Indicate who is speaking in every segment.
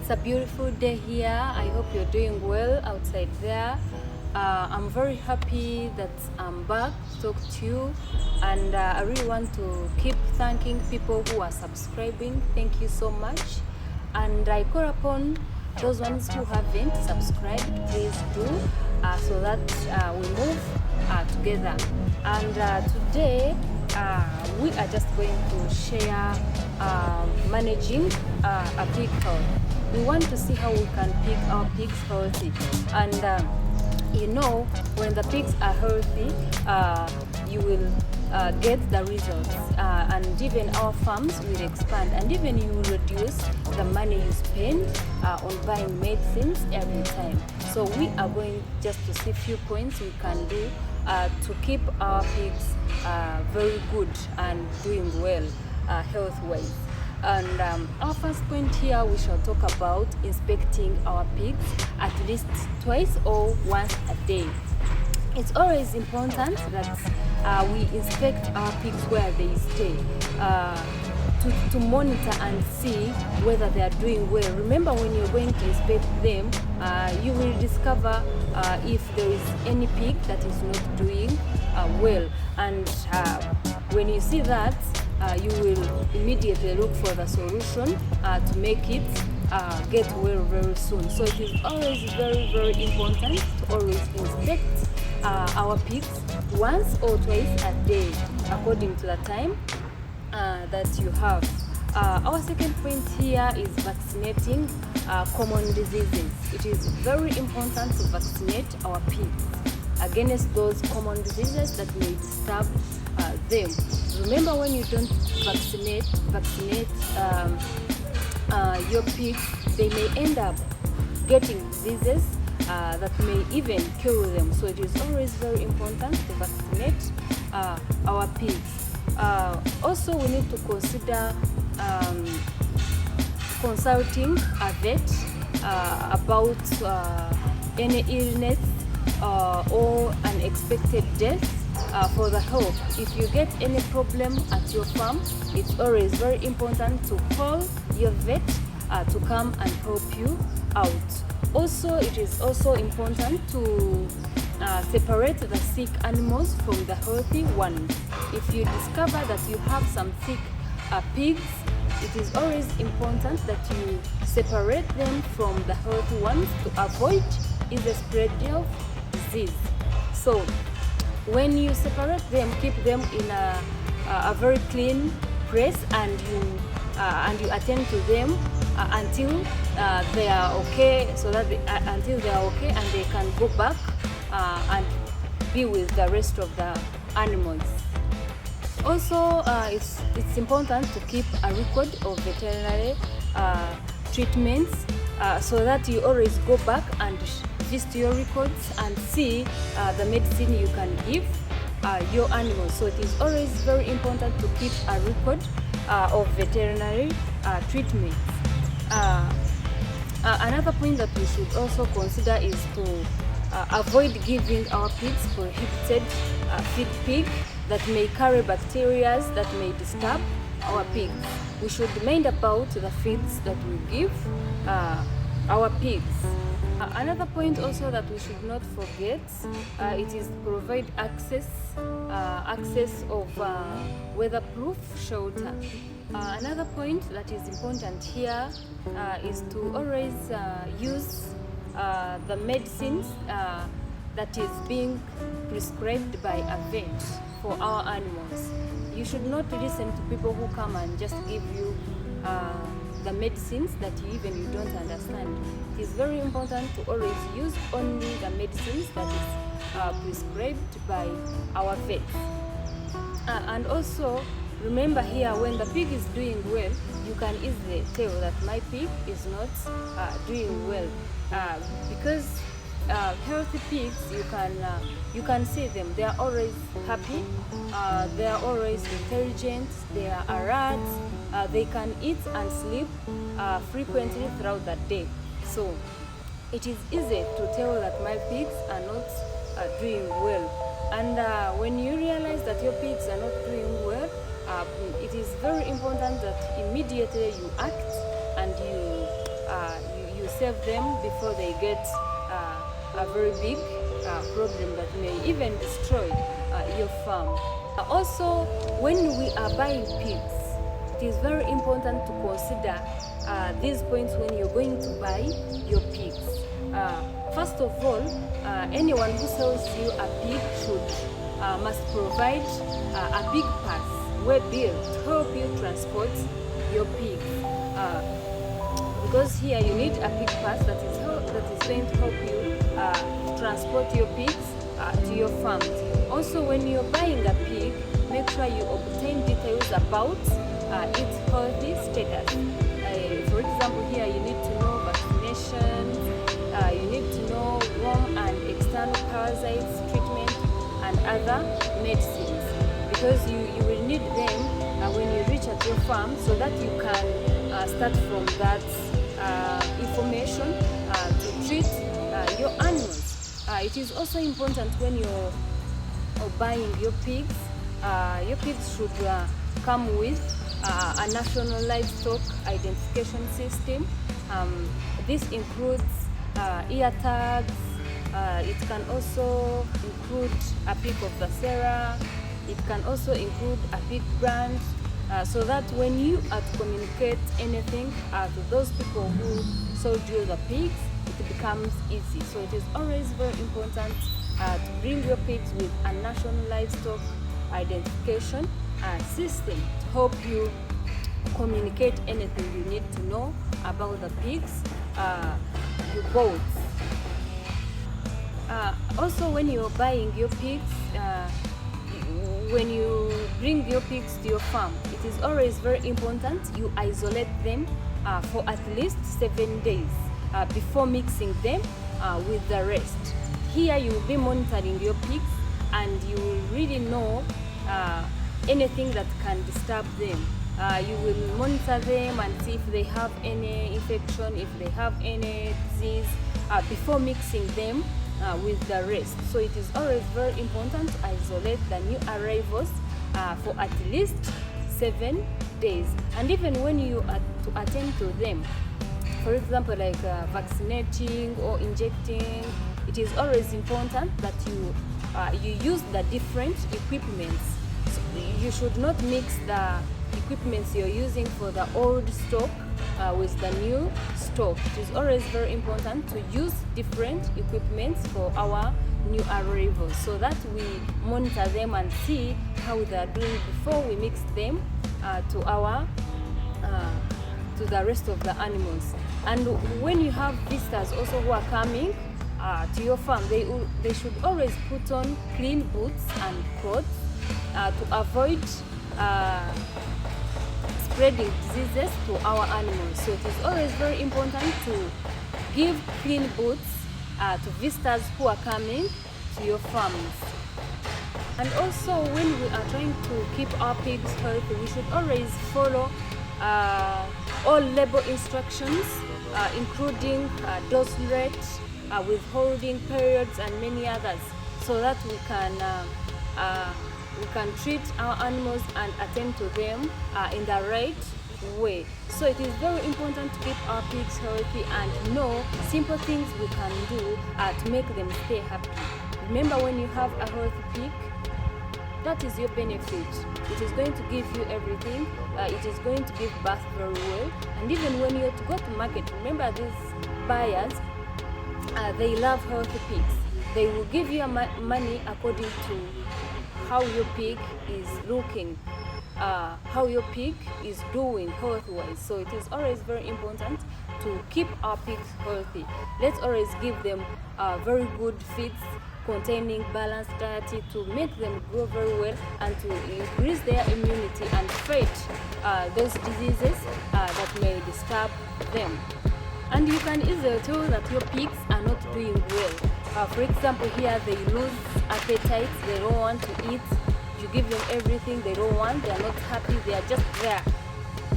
Speaker 1: It's a beautiful day here. I hope you're doing well outside there. I'm very happy that I'm back to talk to you, and I really want to keep thanking people who are subscribing. Thank you so much. And I call upon those ones who haven't subscribed, please do, so that we move together. And today we are just going to share managing a pig health. We want to see how we can keep our pigs healthy. And when the pigs are healthy, you will get the results, and even our farms will expand, and even you will reduce the money you spend on buying medicines every time. So we are going just to see a few points we can do to keep our pigs very good and doing well health-wise. And our first point here, we shall talk about inspecting our pigs at least twice or once a day. It's always important that we inspect our pigs where they stay to monitor and see whether they are doing well. Remember, when you're going to inspect them, you will discover if there is any pig that is not doing well. And when you see that, you will immediately look for the solution to make it get well very soon. So it is always very, very important to always inspect our pigs once or twice a day according to the time that you have. Our second point here is vaccinating common diseases. It is very important to vaccinate our pigs against those common diseases that may disturb them. Remember, when you don't vaccinate your pigs, they may end up getting diseases that may even kill them. So it is always very important to vaccinate our pigs. Also, we need to consider consulting a vet about any illness or unexpected death for the health. If you get any problem at your farm, it's always very important to call your vet to come and help you out. Also, it is also important to separate the sick animals from the healthy ones. If you discover that you have some sick pigs, it is always important that you separate them from the healthy ones to avoid the spread of disease. So when you separate them, keep them in a very clean place, and you attend to them until they are okay, so that until they are okay and they can go back and be with the rest of the animals. Also, it's important to keep a record of veterinary treatments so that you always go back and visit your records and see the medicine you can give your animals. So it is always very important to keep a record of veterinary treatments. Another point that we should also consider is to avoid giving our pigs prohibited feed pig that may carry bacteria that may disturb our pigs. We should mind about the feeds that we give our pigs. Another point also that we should not forget, it is to provide access of weatherproof shelter. Another point that is important here is to always use the medicines that is being prescribed by a vet for our animals. You should not listen to people who come and just give you the medicines that you don't understand. It is very important to always use only the medicines that is prescribed by our vets. And also remember here, when the pig is doing well, you can easily tell that my pig is not doing well, because healthy pigs, you can see them. They are always happy, they are always intelligent, they are alert, they can eat and sleep frequently throughout the day. So it is easy to tell that my pigs are not doing well. And when you realize that your pigs are not doing well, it is very important that immediately you act and you save them before they get a very big problem that may even destroy your farm. Also, when we are buying pigs, it is very important to consider these points when you're going to buy your pigs. First of all, anyone who sells you a pig must provide a pig pass, way bill, to help you transport your pig. Because here you need a pig pass that is going to help you transport your pigs to your farms. Also, when you're buying a pig, make sure you obtain details about its healthy status. For example, here you need to know vaccination, you need to know worm and external parasites treatment and other medicines, because you will need them when you reach at your farm, so that you can start from that information to treat your animals. It is also important when you're buying your pigs. Your pigs should come with a national livestock identification system. This includes ear tags. It can also include a pig of the Sarah. It can also include a pig brand, so that when you communicate anything to those people who sold you the pigs, it becomes easy. So it is always very important to bring your pigs with a national livestock identification system to help you communicate anything you need to know about the pigs you bought. Also, when you're buying your pigs, when you bring your pigs to your farm, it is always very important you isolate them for at least 7 days before mixing them with the rest. Here you will be monitoring your pigs, and you will really know anything that can disturb them. You will monitor them and see if they have any infection, if they have any disease, before mixing them with the rest. So it is always very important to isolate the new arrivals for at least 7 days. And even when you are to attend to them, for example, like vaccinating or injecting, it is always important that you use the different equipments. So you should not mix the equipments you're using for the old stock with the new stock. It is always very important to use different equipments for our new arrivals, so that we monitor them and see how they are doing before we mix them to the rest of the animals. And when you have visitors also who are coming to your farm, they should always put on clean boots and clothes to avoid spreading diseases to our animals. So it is always very important to give clean boots to visitors who are coming to your farms. And also, when we are trying to keep our pigs healthy, we should always follow all label instructions, including dose rate, withholding periods, and many others, so that we can treat our animals and attend to them in the right way. So it is very important to keep our pigs healthy and know simple things we can do to make them stay happy. Remember, when you have a healthy pig, that is your benefit. It is going to give you everything. It is going to give birth very well. And even when you're to go to market, remember, these buyers, they love healthy pigs. They will give you money according to how your pig is looking, how your pig is doing health-wise. So it is always very important to keep our pigs healthy. Let's always give them very good feeds containing balanced diet to make them grow very well and to increase their immunity and fight those diseases that may disturb them. And you can easily tell that your pigs are not doing well. For example, here they lose appetite, they don't want to eat. You give them everything they don't want, they are not happy, they are just there.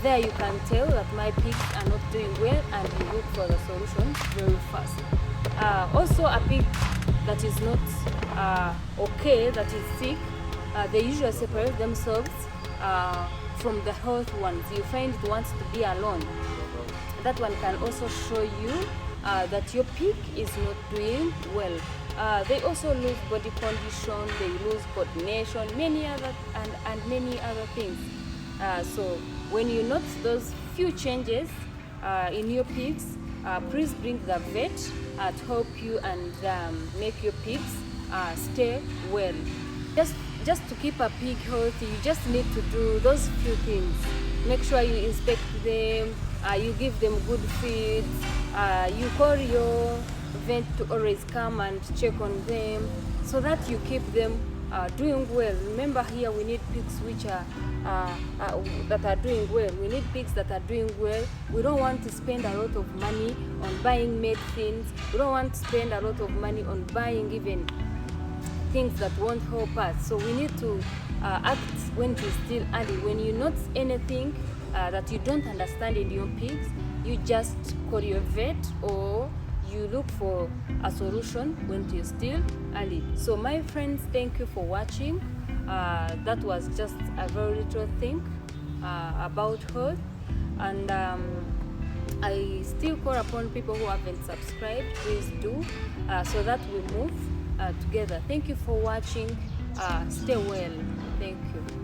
Speaker 1: There you can tell that my pigs are not doing well, and you look for the solution very fast. Also, a pig that is not okay, that is sick, they usually separate themselves from the healthy ones. You find it wants to be alone. that one can also show you that your pig is not doing well. They also lose body condition, they lose coordination, many other and many other things. So when you notice those few changes in your pigs, please bring the vet to help you and make your pigs stay well. Just to keep a pig healthy, you just need to do those few things. Make sure you inspect them, you give them good feeds, you call your vet to always come and check on them so that you keep them doing well. Remember, here we need pigs which are that are doing well. We need pigs that are doing well. We don't want to spend a lot of money on buying medicines. We don't want to spend a lot of money on buying even things that won't help us. So we need to act when it is still early. When you notice anything that you don't understand in your pigs, you just call your vet or you look for a solution when it is still early. So my friends, thank you for watching. That was just a very little thing about health, and I still call upon people who haven't subscribed, please do, so that we move together. Thank you for watching. Stay well. Thank you.